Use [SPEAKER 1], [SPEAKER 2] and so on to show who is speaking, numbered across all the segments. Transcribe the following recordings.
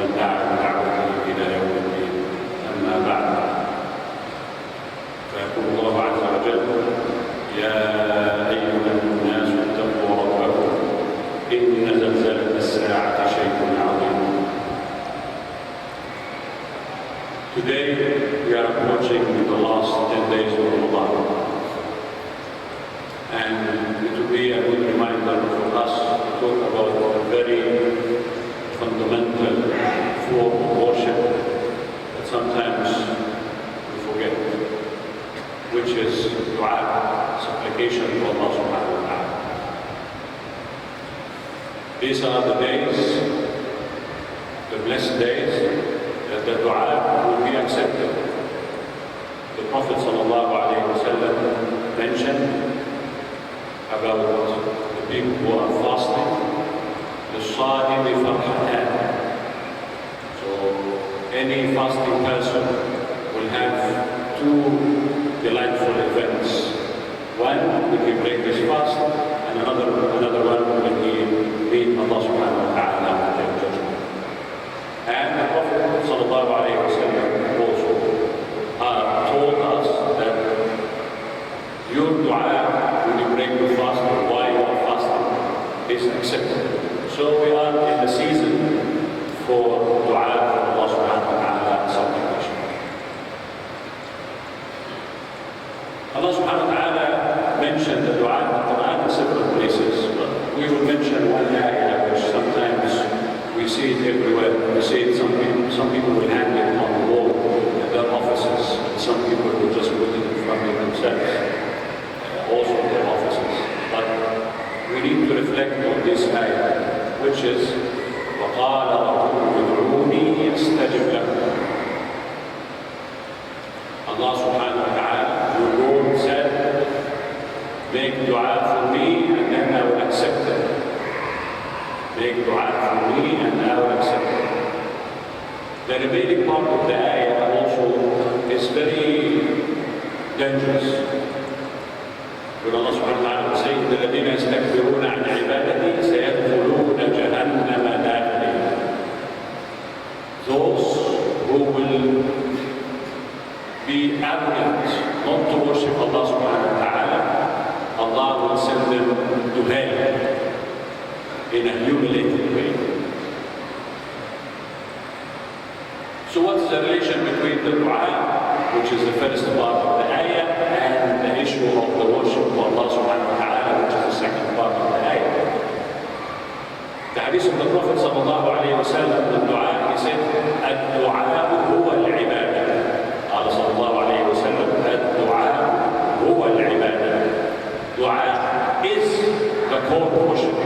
[SPEAKER 1] ومن دعا بدعوته إلى يوم الدين. أما بعد، فيقول الله عز وجل: يا أيها الناس اتقوا ربكم إن زلزلة الساعة شيء عظيم. Today we are approaching the last 10 days of Ramadan, and it will be a good reminder for us to talk about a very fundamental form of worship that sometimes we forget, which is dua, supplication to Allah subhanahu wa ta'ala. These are the days, the blessed days, that the dua will be accepted. The Prophet sallallahu alayhi wa sallam mentioned about the people who are fasting, للصائم فرحتان. So any fasting person will have two delightful events. One when he breaks his fast, and another one when he meets Allah subhanahu wa ta'ala on the day of judgment. And the Prophet sallallahu alayhi wa sallam also told us that your dua when you break your fast or while you are fasting is accepted. So we are in the season for dua for Allah subhanahu wa ta'ala and supplication. Allah subhanahu wa ta'ala mentioned the dua in the Quran in several places, but we will mention one ayah which sometimes we see it everywhere. We see it, some people will hang it on the wall at their offices, and some people will just put it in front of themselves, also in their offices. But we need to reflect on this ayah, which is وَقَالَ رَبُّكُمْ ادْعُونِي أَسْتَجِبْ لَكُمْ. Allah subhanahu wa ta'ala, your Lord said, make dua for me and then I will accept it. Make dua for me and I will accept it. The remaining part of the ayah also is very dangerous. When Allah subhanahu wa ta'ala will say, الَّذِينَ يَسْتَكْبِرُونَ عَنْ عِبَادَتِي سَيَدْخُلُونَ جَهَنَّمَ دَاخِرِينَ. Those who will be arrogant not to worship Allah subhanahu wa ta'ala, Allah will send them to hell in a humiliating way. So what is the relation between the dua, which is the first part of the ayah, and the issue of the worship of Allah subhanahu wa ta'ala, which is the second part of the ayah? The hadith of the Prophet sallallahu alayhi wa sallam, the dua, he said, الدعاء هو العبادة. قال صلى الله عليه وسلم, الدعاء هو العبادة. Dua is the core of worship.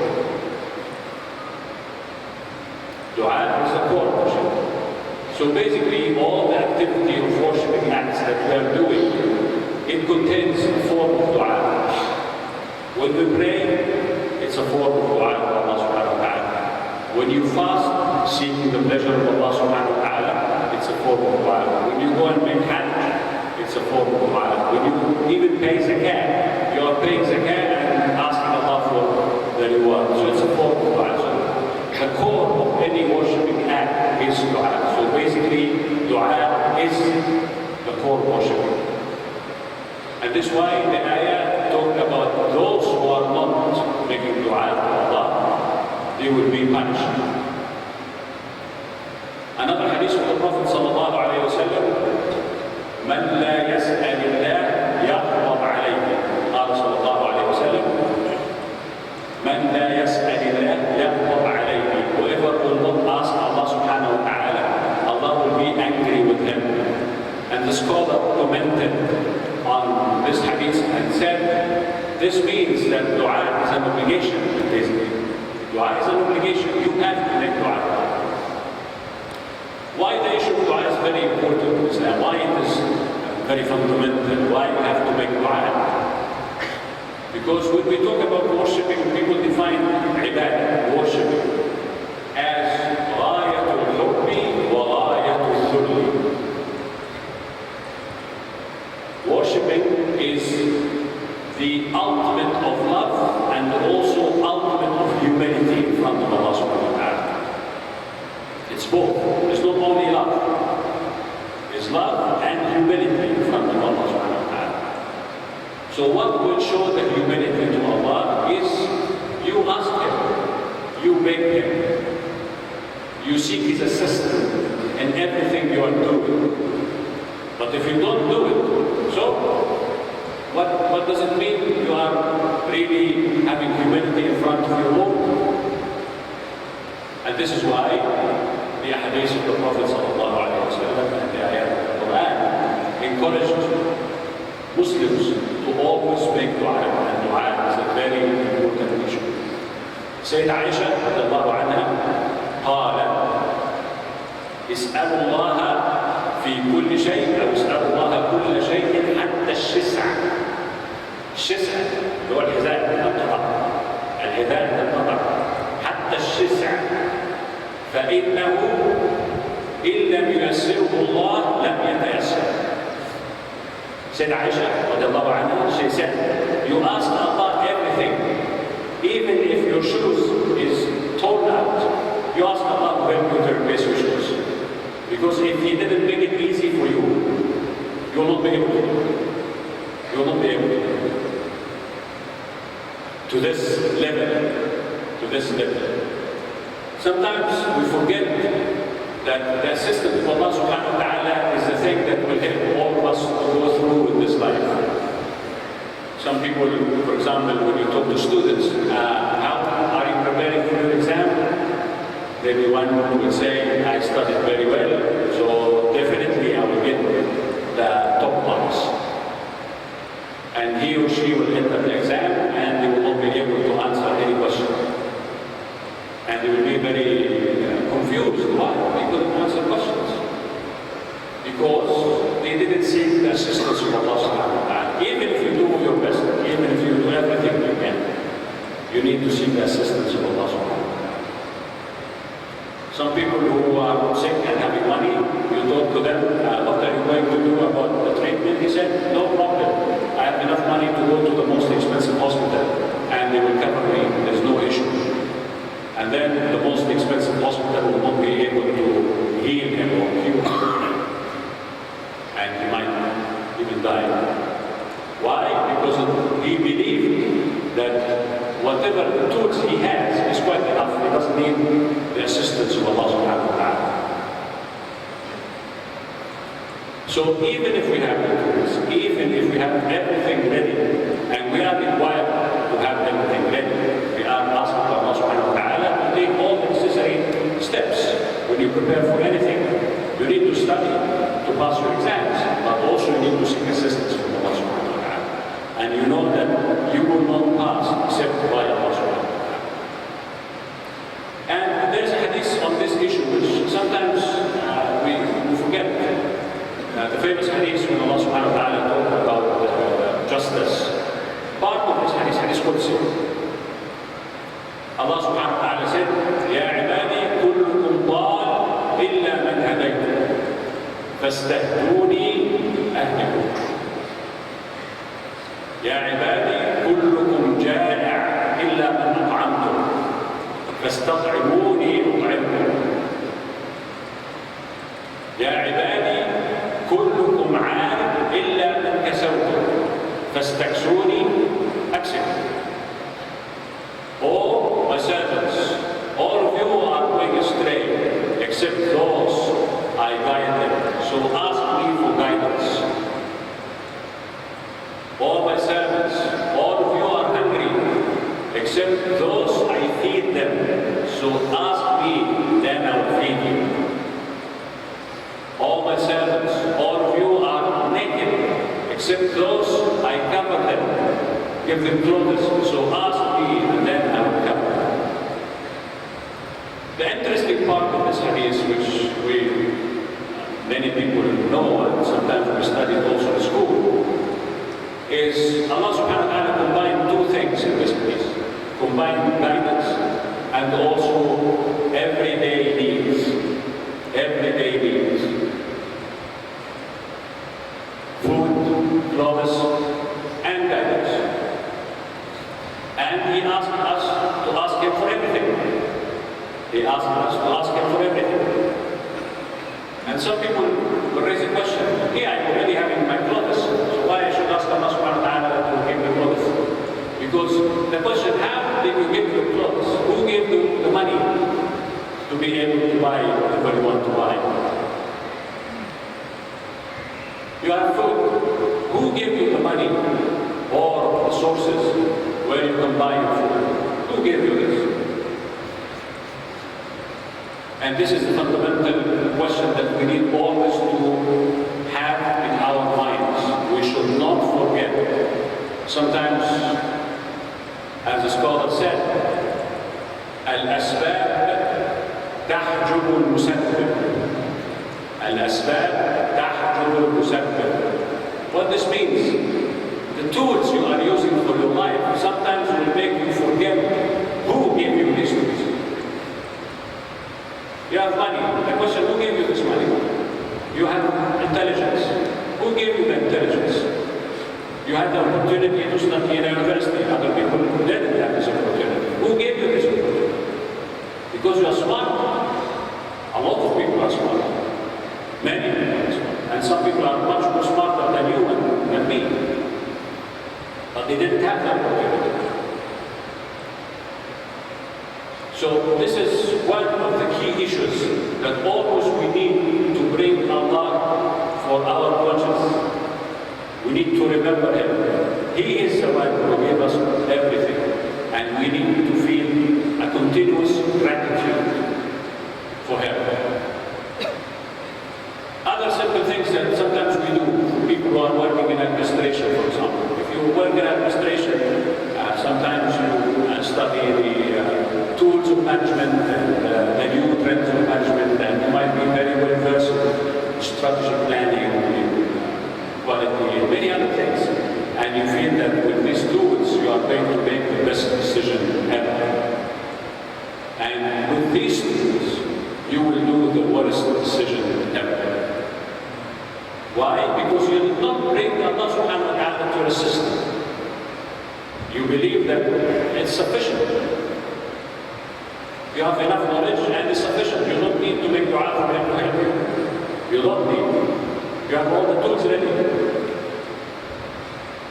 [SPEAKER 1] Dua is the core of worship. So basically, all the activity of worshiping acts that we are doing, it contains a form of dua. When we pray, it's a form of dua to Allah subhanahu wa ta'ala. When you fast, seeking the pleasure of Allah subhanahu wa ta'ala, it's a form of dua. When you go and make hajj, it's a form of dua. When you even pay zakat, you are paying zakat and asking Allah for the reward. So it's a form of dua. So the core of any worshipping act is dua. So basically, dua is the core of worship. And this is why the ayah talked about those who are not making dua to Allah, they will be punished. Another hadith of the Prophet sallallahu alayhi wa sallam, من لا يسأل الله يغضب عليه. قال صلى الله عليه وسلم, من لا يسأل الله يغضب عليه. Whoever will not ask Allah subhanahu wa ta'ala, Allah will be angry with him. And the scholar commented on this hadith and said, this means that dua is an obligation, basically. Dua is an obligation. You have to make dua. Why the issue of dua is very important in Islam? Why it is very fundamental? Why you have to make dua? Because when we talk about worshipping, people define ibadah, worshiping, as ghayatul hubbi wa ghayatul dhulli. Worshipping is the ultimate of love and also ultimate of humility in front of Allah subhanahu wa ta'ala. It's both. It's not only love. It's love and humility in front of Allah subhanahu wa ta'ala. So what will show the humility to Allah is you ask Him, you beg Him, you seek His assistance in everything you are doing. But if you don't do it, so what does it mean you are really having humility in front of your Lord? And this is why the hadith of the Prophet sallallahu alaihi wasallam and the ayat of the Quran encouraged Muslims to always make dua, and dua is a very important issue. Sayyid Aisha radiallahu anha قالت اسألوا الله في كل شيء أو اسألوا الله كل شيء حتى الشسع. الشسع هو الحذاء القطع، الحذاء القطع حتى الشسع، فإنه إن لم ييسره الله لم يتيسر. Said Aisha radiallahu anha, she said, you ask Allah everything, even if your shoes is torn out, you ask Allah to help you to replace your shoes. Because if He didn't make it easy for you, you will not be able to do it. You will not be able to do it. To this level. To this level. Sometimes we forget that the assistance of Allah subhanahu wa ta'ala is the thing that will help all of us to go through in this life. Some people, for example, when you talk to students, how are you preparing for your exam? Maybe one will say, I studied very well, so definitely I will get the top marks. And he or she will enter the exam and they will not be able to answer any question. And they will be very confused. Why? They couldn't answer questions. Because they didn't seek the assistance of Allah subhanahu wa ta'ala. Even if you do your best, even if you do everything you can, you need to seek the assistance of Allah subhanahu wa ta'ala. Some people who are sick and having money, you talk to them, what are you going to do about the treatment? He said, no problem. I have enough money to go to the most expensive hospital and they will cover me, there's no issue. And then the most expensive hospital will not be able to heal him or cure him. And he might even die. Why? Because he believed that whatever tools he has is quite enough. He doesn't need the assistance of Allah subhanahu wa ta'ala. So even if we have the tools, even if we have everything ready, and we are required to have everything ready, we are asking Allah subhanahu wa ta'ala to take all the necessary steps. When you prepare for anything, you need to study to pass your exams, but also you need to seek assistance from Allah subhanahu wa ta'ala. And you know that you will not pass except by Allah subhanahu wa ta'ala. And there's a hadith on this issue which sometimes we forget. The famous hadith when Allah subhanahu wa ta'ala talked about justice. Part of this hadith, hadith Qudsi. Allah subhanahu wa ta'ala said, Ya ibadi kullukum dal illa man hadaytu fastahduni ahdikum. Ya ibadi kullukum ja'a illa man at'amtum فاستطعموني أطعمكم. يا عبادي كلكم عار إلا من كسوتم فاستكسوني أكسكم. All my servants, all of you are going astray except those I guide them. So ask me for guidance. All my servants, all of you are hungry except those I feed them. So ask me, then I will feed you. All my servants, all of you are naked, except those I cover them, give them clothes. So ask me, and then I will cover them. The interesting part of this hadith, which many people know, and sometimes we study also in school, is Allah subhanahu wa ta'ala combined two things in this hadith. Combined guidance and also everyday needs. Everyday needs. Food, clothes, and guidance. And He asked us to ask Him for everything. He asked us to ask Him for everything. And some people will raise a question, yeah, I'm already having my clothes, so why I should ask Allah subhanahu wa ta'ala to give me clothes? Because the question, how did you get your clothes? Who gave you the money to be able to buy whatever you want to buy? You have food. Who gave you the money or the sources where you can buy your food? Who gave you this? And this is the fundamental question that we need always to have in our minds. We should not forget. Sometimes, as the scholar said, al-asbab tahjubu al-musabbib. Al-asbab tahjubu al-musabbib. What this means, the tools you are using for your life sometimes will make you forget who gave you these tools. You have money. The question, who gave you this money? You have intelligence. Who gave you the intelligence? You had the opportunity to study in a university. Other people didn't have this opportunity. Who gave you this opportunity? Because you are smart. A lot of people are smart. Many people are smart. And some people are much more smarter than you and than me. But they didn't have that opportunity. So this is one of the key issues that always we need to bring Allah for our conscience. We need to remember Him. He is the one who gave us everything. And we need to feel a continuous gratitude for Him. Other simple things that sometimes we do, people who are working in administration, for example. If you work in administration, sometimes you study the tools of management and the new trends of management, and you might be very well versed in strategy planning, quality, and many other things. And you feel that with these tools, you are going to make the best decision ever. And with these tools, you will do the worst decision ever. Why? Because you did not bring Allah subhanahu wa ta'ala to your system. You believe that it's sufficient. You have enough knowledge and it's sufficient. You don't need to make dua for Him to help you. You don't need. You have all the tools ready.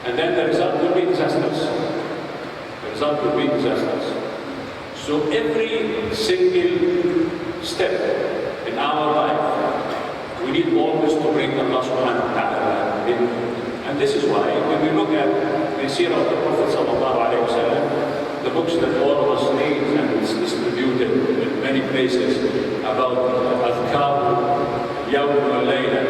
[SPEAKER 1] And then the result will be disastrous. The result will be disastrous. So every single step in our life, we need always to bring Allah subhanahu wa ta'ala in. And this is why when we look at the seerah of the Prophet sallallahu alayhi wa sallam, the books that all of us read and it's distributed in many places about adhkar, yawm wa layla,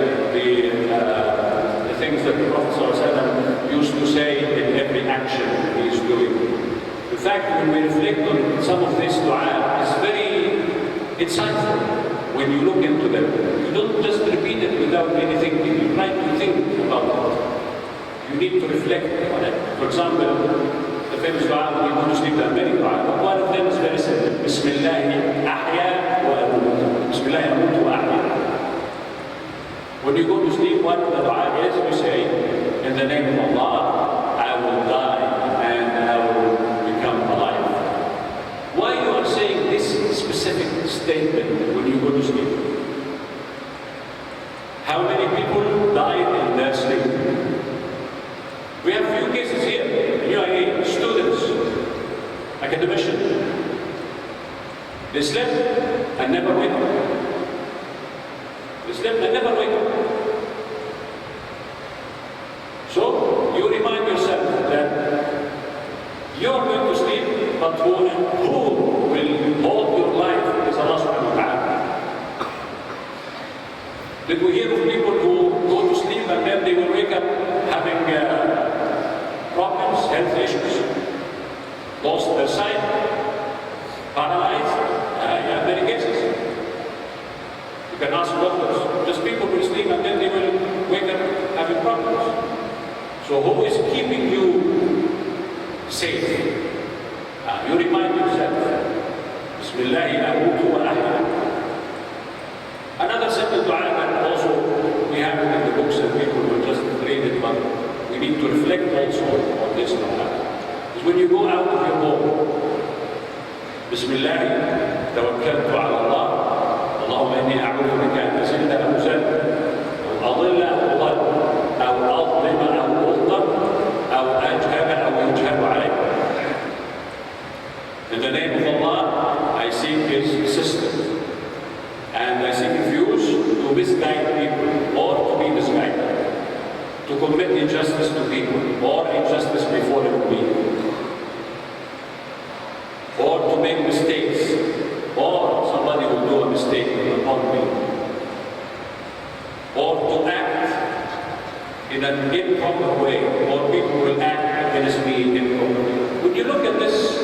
[SPEAKER 1] the things that the Prophet sallallahu alayhi wa sallam used to say in every action he is doing. In fact, when we reflect on some of this dua, it's very insightful when you look into them. You don't just repeat it without anything. You try to think about it. You need to reflect on it. For example, the famous dua when you go to sleep, there are many dua, but one of them is very simple. Bismillahi ahya wa amut. Bismillahi amut wa ahya. When you go to sleep, one of the dua is you say, in the name of Allah, I will die and I will become alive. Why you are saying this specific statement when you go to sleep? How many people died in their sleep? We have few cases here in UAE, students, academicians. They slept and never wake up. They slept and never wake up. So you remind yourself that you're going to sleep, but who will hold your life is Allah subhanahu wa ta'ala. Did we hear of people who go to sleep and then they will wake up having problems, health issues, lost their sight, paralyzed? Yeah, many cases. You can ask doctors. Just people will sleep and then they will wake up having problems. So who is keeping you safe? You remind yourself. Bismillahi amutu wa ahya. Another simple dua that also we have it in the books and people will just read it, but we need to reflect also on this dua. Is when you go out of your home, Bismillah, tawakkaltu ala Allah, Allahumma inni a'udhu bika an azilla aw to commit injustice to people, or injustice befalling me, or to make mistakes, or somebody will do a mistake upon me, or to act in an improper way, or people will act against me improperly. When you look at this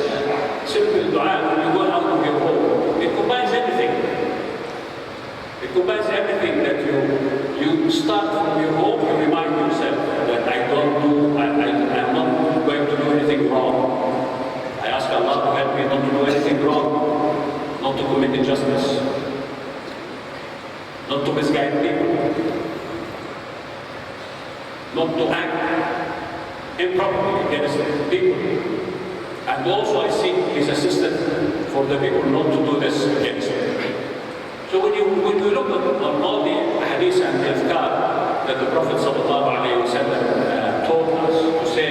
[SPEAKER 1] simple dua, when you go out of your home, it combines everything. It combines everything that you start from your home, you remind yourself that I'm not going to do anything wrong. I ask Allah to help me not to do anything wrong, not to commit injustice, not to misguide people, not to act improperly against people. And also I seek His assistance for the people not to do this against me. So when you look at all the hadith and the azkar that the Prophet ﷺ taught us to say,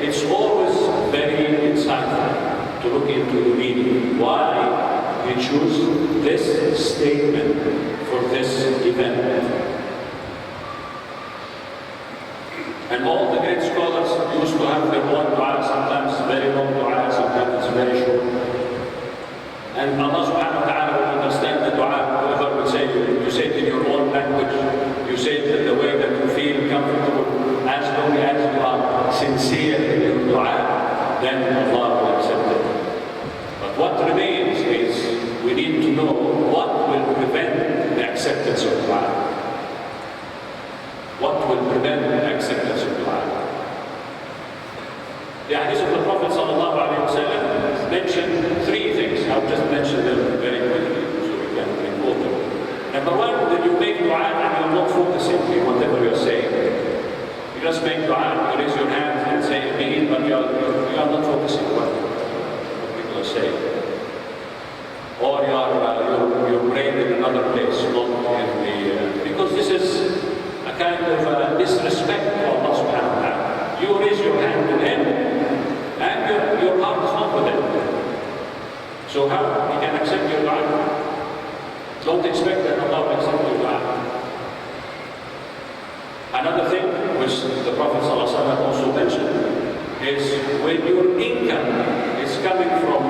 [SPEAKER 1] it's always very insightful to look into the meaning. Why He chose this statement for this event. And all the great scholars used to have their own dua, sometimes very long dua, sometimes it's very short. And Allah subhanahu wa ta'ala will understand the dua. Whoever will say, you say it in your own language, you say it in the way that you feel comfortable, as long as you are sincere in your dua, then Allah will accept it. But what remains is, we need to know what will prevent the acceptance of dua. What will prevent the acceptance of dua? The hadith of the Prophet ﷺ mentioned three things. I'll just mention them very quickly so we can recall them. Number one, when you make dua and you're not focusing on whatever you're saying. You just make dua, you raise your hands and say Ameen, but you are not focusing on what people are saying. Or your brain in another place, not in the... because this is a kind of disrespect to Allah subhanahu wa ta'ala. You raise your hand to Him, and your heart is not with Him. So how He can accept your dua? Don't expect that Allah will accept your dua. Another thing which the Prophet ﷺ also mentioned is when your income is coming from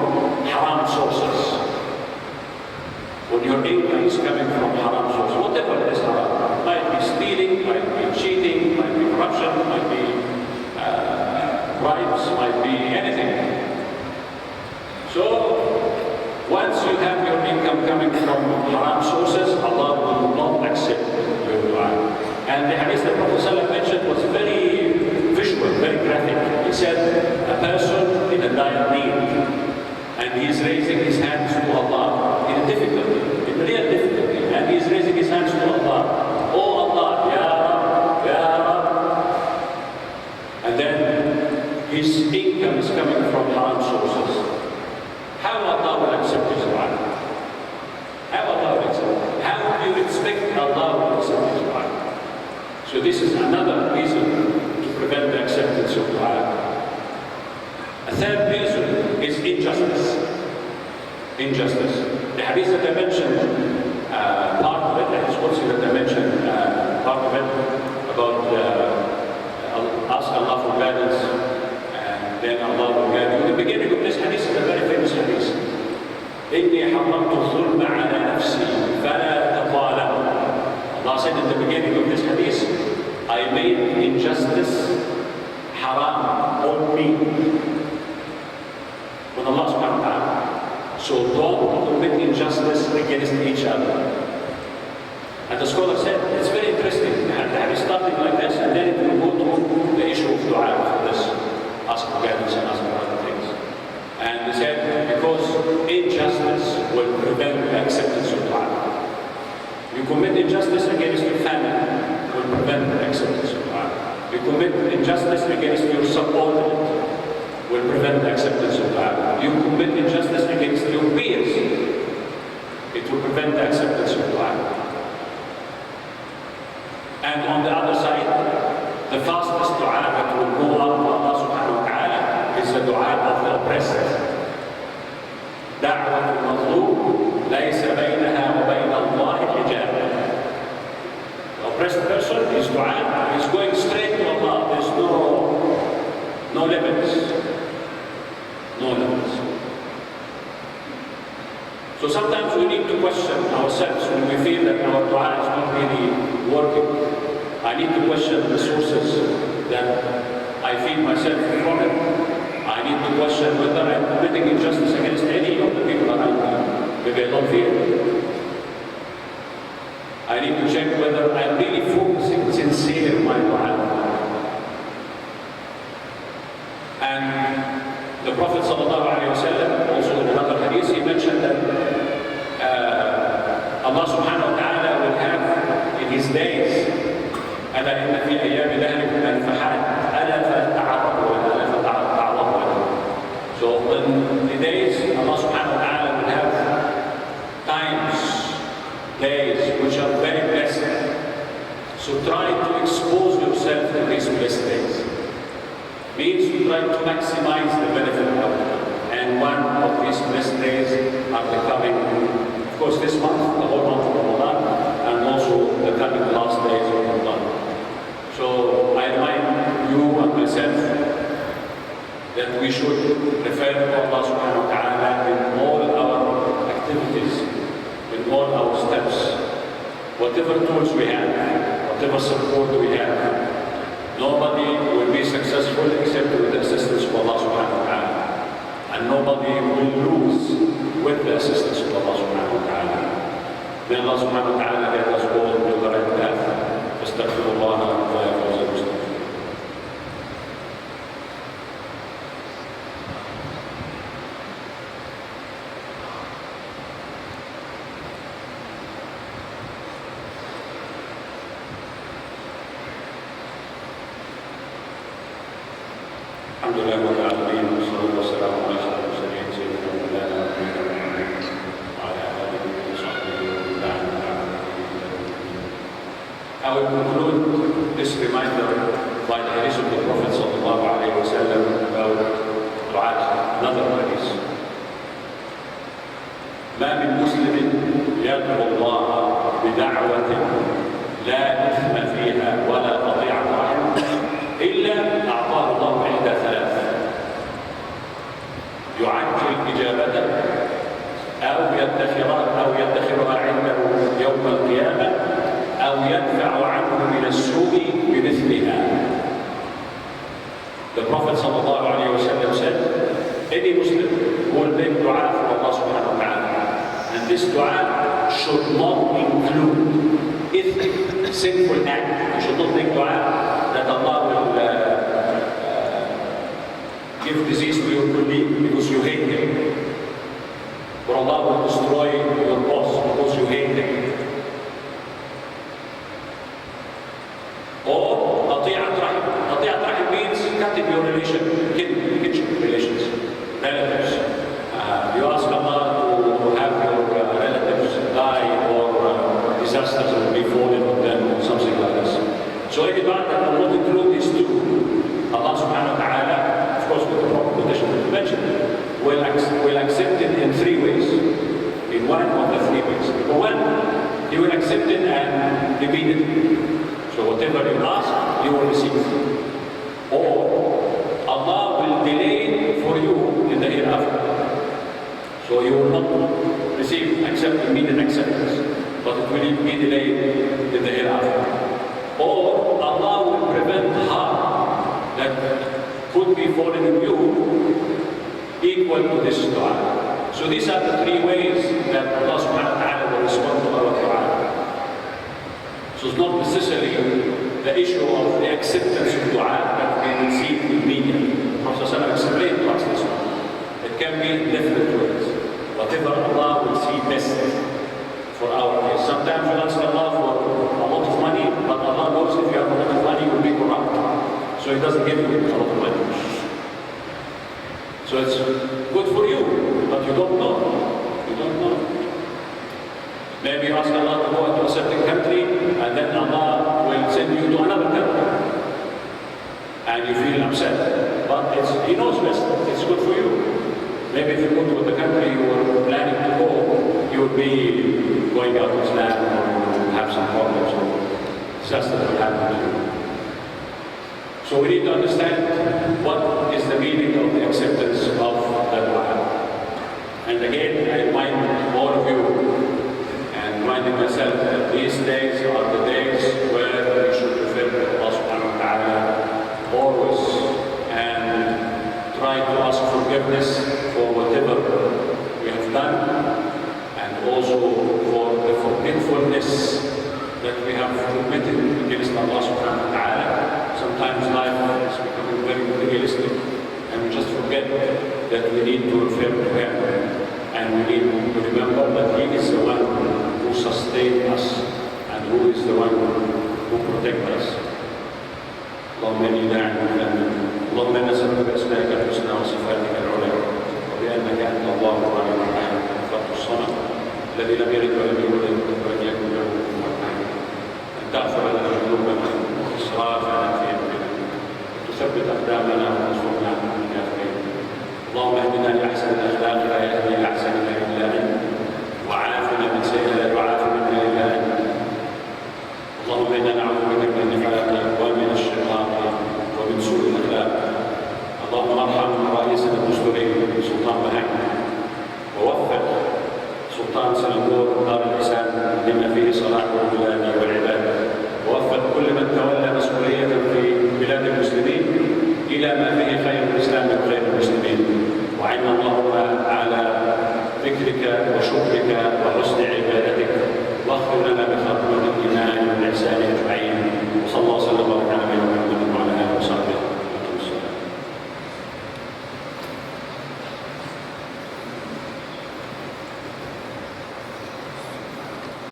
[SPEAKER 1] haram sources. When your income is coming from haram sources, whatever it is haram, might be stealing, might be cheating, might be corruption, might be bribes, might be anything. So, once you have your income coming from haram sources, Allah will not accept your dua. And the hadith that Prophet ﷺ mentioned was very visual, very graphic. He said, a person in a dire need, and he is raising his hands to Allah in difficulty, in real difficulty, and he is raising his hands to Allah. Oh Allah, Ya Rab, Ya Rab. And then his income is coming from haram sources. How Allah will accept his dua? How Allah will accept? How do you expect Allah will accept his dua? So this is another reason to prevent the acceptance of dua. A third reason is injustice. Injustice. The hadith that I mentioned, part of it, the hadith that I mentioned, part of it, about ask Allah for guidance, and then Allah will guide you. The beginning of this hadith is a very famous hadith. إِنِّي حَرَّمْتُ الظُّلْمَ عَلَى نَفْسِي فَلَا تَظَالَمُوا. Allah said in the beginning of this hadith, I made injustice haram on me. With Allah subhanahu wa ta'ala. So don't commit injustice against each other. And the scholar said, it's very interesting. And the hadith starting like this, and then it will go to the issue of dua for this. Ask for guidance and ask for other things. And he said, because injustice will prevent the acceptance of dua. You commit injustice against your family, will prevent the acceptance of dua. You commit injustice against your subordinate, will prevent the acceptance of dua. You commit injustice against your peers, it will prevent the acceptance of dua. And on the other side, the fastest dua that will go up to Allah subhanahu wa ta'ala is the dua of the oppressed. دعوة المظلوم ليس بينها وبين الله حجاب. The oppressed person, his dua is going straight sometimes we need to question ourselves when we feel that our dua is not really working. I need to question the sources that I feed myself from it. I need to question whether I'm committing injustice against any of the people around me. Maybe I don't feel it. I need to check whether I'm really focusing sincere in my dua. And the Prophet ﷺ, also in another hadith, he mentioned that Allah subhanahu wa ta'ala will have in his days, ألا إن في أيام دهركم أنفحات ألا فتعرضوا ألا فتعرضوا. So in the days, Allah subhanahu wa ta'ala will have times, days which are very blessed. So try to expose yourself to these blessed days. Means you try to maximize the benefit of it. And one of these blessed days are the coming, of course, this month, the whole month of Ramadan, and also the coming last days of Ramadan. So I remind you and myself that we should refer to Allah subhanahu wa ta'ala in all our activities, in all our steps, whatever tools we have, whatever support we have. Nobody will be successful except with the assistance of Allah subhanahu wa ta'ala. And nobody will lose with the assistance of Allah subhanahu wa ta'ala. May Allah subhanahu wa ta'ala get us all to the right path. Astaghfirullah wa yafuz al-Muslim. Alhamdulillah wa alamin, wa sallallahu wa sallam ala sayyidina sayyidina Maulana Muhammad wa ala alihi wa sahbihi wa ta'ala. I will conclude this reminder by the hadith of the Prophet sallallahu alayhi wa sallam about dua, another hadith. ما من مسلم يدعو الله بدعوة لا إثم فيها ولا قطيعة رحم إلا أعطاه الله إحدى ثلاث: يعجل إجابته أو يدخرها عنده يوم القيامة أو يدفع عنه من السوء بمثلها. The Prophet ﷺ said, any Muslim will make dua for Allah subhanahu wa ta'ala. And this dua should not include sinful act. You should not make dua that Allah will give disease to your colleague because you hate him, or Allah will destroy your boss because you hate him, or qati'at rahim. Qati'at rahim means cutting your kinship relations, relatives. You ask Allah to have your relatives die or disasters will be falling on them or something like this. So any dua that will not include these two, Allah subhanahu wa ta'ala, of course with the proper condition that you mentioned, will accept it in three ways. In one of the three ways. Number one, He will accept it and repeat it. So whatever you ask, you will receive. Or Allah will delay it for you in the hereafter. So you will not receive immediate acceptance, but it will be delayed in the hereafter. Or Allah will prevent harm that could be falling on you equal to this dua. So these are the three ways that Allah subhanahu wa ta'ala will respond to our dua. So it's not necessarily the issue of the acceptance of dua that we receive in media. Prophet ﷺ explained to us this one. It can be different ways. Whatever Allah will see best for our case. Sometimes we ask Allah for a lot of money, but Allah knows if you have a lot of money, you will be corrupt. So He doesn't give you a lot of money. So it's good for you, but you don't know. You don't know. Maybe you ask Allah to go to a certain country, and then Allah will send you to another country. And you feel upset. But He knows best. It's good for you. Maybe if you go to the country you were planning to go, you would be going out of Islam or have some problems or disasters will happen to you. So we need to understand what is the meaning of the acceptance of the dua. And again, I remind all of you and reminding myself that these days are the days where we should refer to Allah subhanahu wa ta'ala always and try to ask forgiveness for whatever we have done, and also for the forgetfulness that we have committed against Allah subhanahu wa ta'ala. Sometimes life is becoming very materialistic and we just forget that we need to refer to Him, and we need to remember that He is the one who sustains us and who is the one who protects us. اللهم إني داعٍ آمين. اللهم إنا نسألك بأسمائك الحسنى وصفاتك العلى وبأنك أنت الله الواحد الأحد الفرد الصمد الذي لم يلد ولم يولد